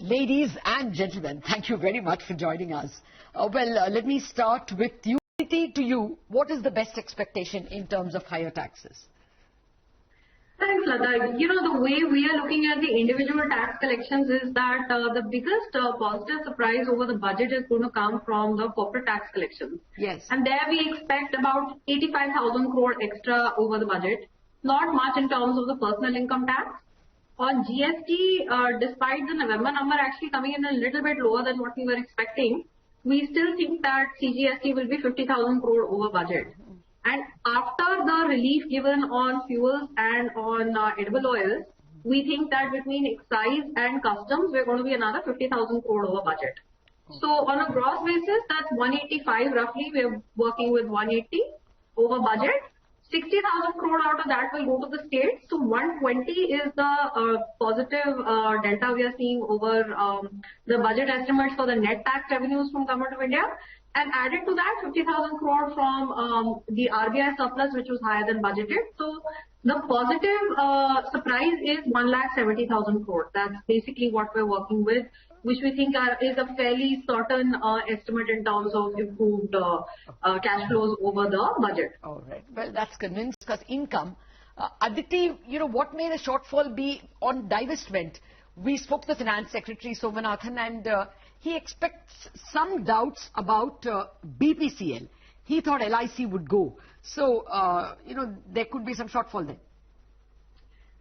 Ladies and gentlemen, thank you very much for joining us. Let me start with you. To you, what is the best expectation in terms of higher taxes? Thanks, Lata. The way we are looking at the individual tax collections is that the biggest positive surprise over the budget is going to come from the corporate tax collections. Yes. And there we expect about 85,000 crore extra over the budget. Not much in terms of the personal income tax. On GST, despite the November number actually coming in a little bit lower than what we were expecting, we still think that CGST will be 50,000 crore over budget. And after the relief given on fuels and on edible oils, we think that between excise and customs, we're going to be another 50,000 crore over budget. So on a gross basis, that's 185 roughly. We're working with 180 over budget. 60,000 crore out of that will go to the states. So 120 is the positive delta we are seeing over the budget estimates for the net tax revenues from Government of India. And added to that, 50,000 crore from the RBI surplus, which was higher than budgeted. So the positive surprise is 1,70,000 crore. That's basically what we're working with, which we think is a fairly certain estimate in terms of improved cash flows over the budget. All right. Well, that's convinced because income. Aditi, what may the shortfall be on divestment? We spoke to the Finance Secretary, Somanathan, and he expects some doubts about BPCL. He thought LIC would go. So, there could be some shortfall there.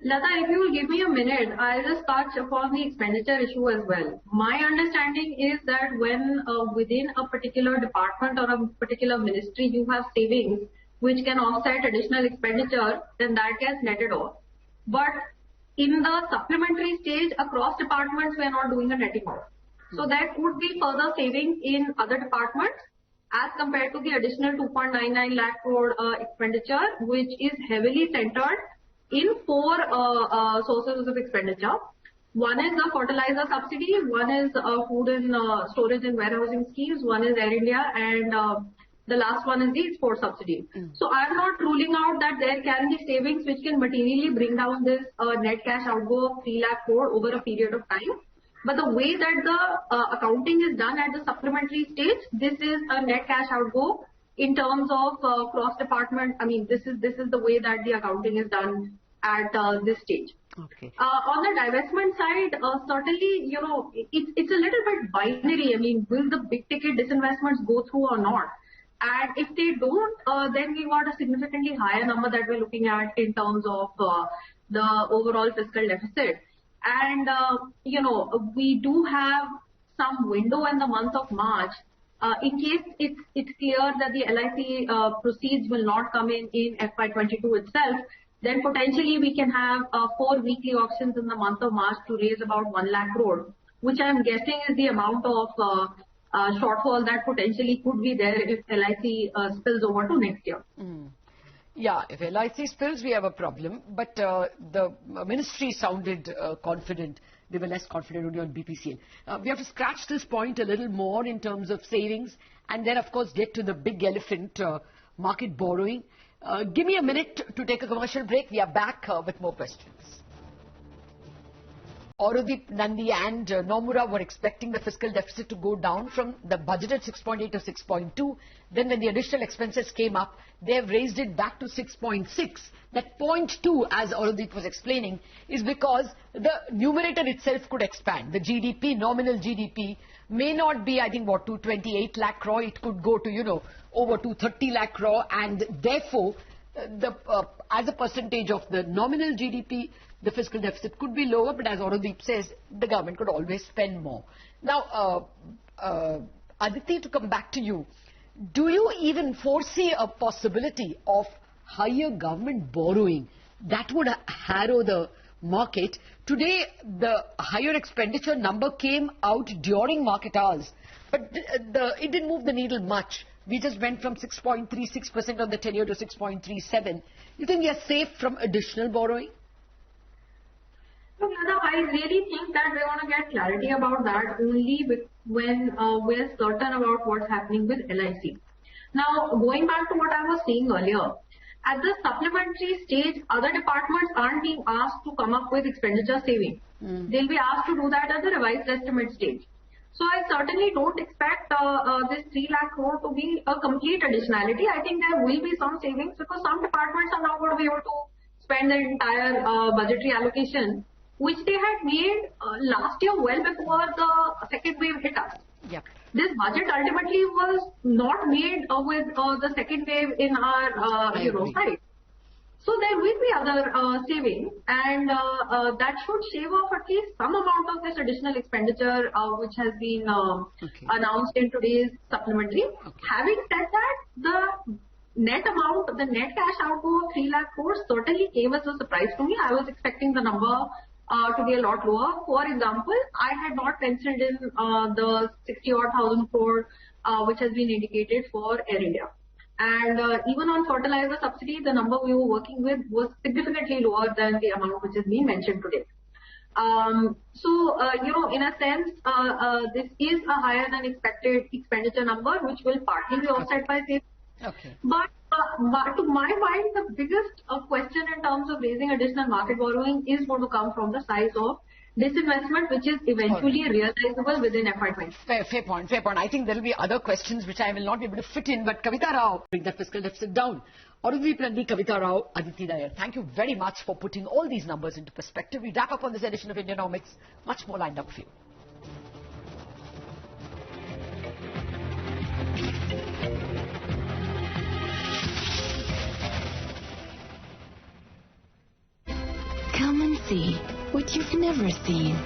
Lata, if you will give me a minute, I'll just touch upon the expenditure issue as well. My understanding is that when within a particular department or a particular ministry you have savings which can offset additional expenditure, then that gets netted off. But in the supplementary stage across departments, we are not doing a netting off. So there could be further savings in other departments as compared to the additional 2.99 lakh crore expenditure, which is heavily centered in four sources of expenditure. One is the fertilizer subsidy, one is food and storage and warehousing schemes, one is Air India, and the last one is the export subsidy. So I'm not ruling out that there can be savings which can materially bring down this net cash outgo of 3 lakh crore over a period of time. But the way that the accounting is done at the supplementary stage, this is a net cash outgo in terms of cross department. I mean, this is the way that the accounting is done at this stage. Okay. On the divestment side, certainly, it's a little bit binary. I mean, will the big ticket disinvestments go through or not? And if they don't, then we got a significantly higher number that we're looking at in terms of the overall fiscal deficit. And, we do have some window in the month of March. In case it's clear that the LIC proceeds will not come in FY22 itself, then potentially we can have 4 weekly auctions in the month of March to raise about 1 lakh crore, which I'm guessing is the amount of shortfall that potentially could be there if LIC spills over to next year. Yeah, if LIC spills, we have a problem. But the ministry sounded confident. They were less confident only on BPCL. We have to scratch this point a little more in terms of savings and then, of course, get to the big elephant, market borrowing. Give me a minute to take a commercial break. We are back with more questions. Aurodip, Nandi and Nomura were expecting the fiscal deficit to go down from the budgeted 6.8 to 6.2. Then when the additional expenses came up, they have raised it back to 6.6. That 0.2, as Aurodip was explaining, is because the numerator itself could expand. The GDP, nominal GDP, may not be, I think, 228 lakh crore. It could go to, over 230 lakh crore. And therefore, as a percentage of the nominal GDP, the fiscal deficit could be lower, but as Aurodip says, the government could always spend more. Now, Aditi, to come back to you, do you even foresee a possibility of higher government borrowing that would harrow the market? Today, the higher expenditure number came out during market hours, but it didn't move the needle much. We just went from 6.36% on the 10-year to 6.37. You think we are safe from additional borrowing? Look, Lata, I really think that we're going to get clarity about that only when we're certain about what's happening with LIC. Now, going back to what I was saying earlier, at the supplementary stage, other departments aren't being asked to come up with expenditure saving. They'll be asked to do that at the revised estimate stage. So I certainly don't expect this 3 lakh crore to be a complete additionality. I think there will be some savings because some departments are now going to be able to spend their entire budgetary allocation, which they had made last year well before the second wave hit us. Yep. This budget ultimately was not made with the second wave in our sight. So there will be other savings, and that should shave off at least some amount of this additional expenditure which has been announced in today's supplementary. Having said that, the net amount, the net cash outgo of 3 lakh crores certainly came as a surprise to me. I was expecting the number to be a lot lower. For example, I had not penciled in the 60,000 crore which has been indicated for Air India. And even on fertilizer subsidy, the number we were working with was significantly lower than the amount which is being mentioned today. In a sense, this is a higher than expected expenditure number, which will partly be offset by savings. But to my mind, the biggest question in terms of raising additional market borrowing is going to come from the size of disinvestment, which is eventually realizable within FY20. Fair point. I think there will be other questions which I will not be able to fit in, but Kavita Rao, bring the fiscal deficit down. Aurangzeb Nandi, Kavita Rao, Aditi Nayar, thank you very much for putting all these numbers into perspective. We wrap up on this edition of Indianomics. Much more lined up for you. Come and see what you've never seen.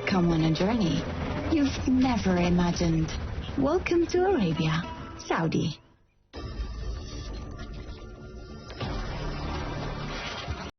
Come on a journey you've never imagined. Welcome to Arabia, Saudi.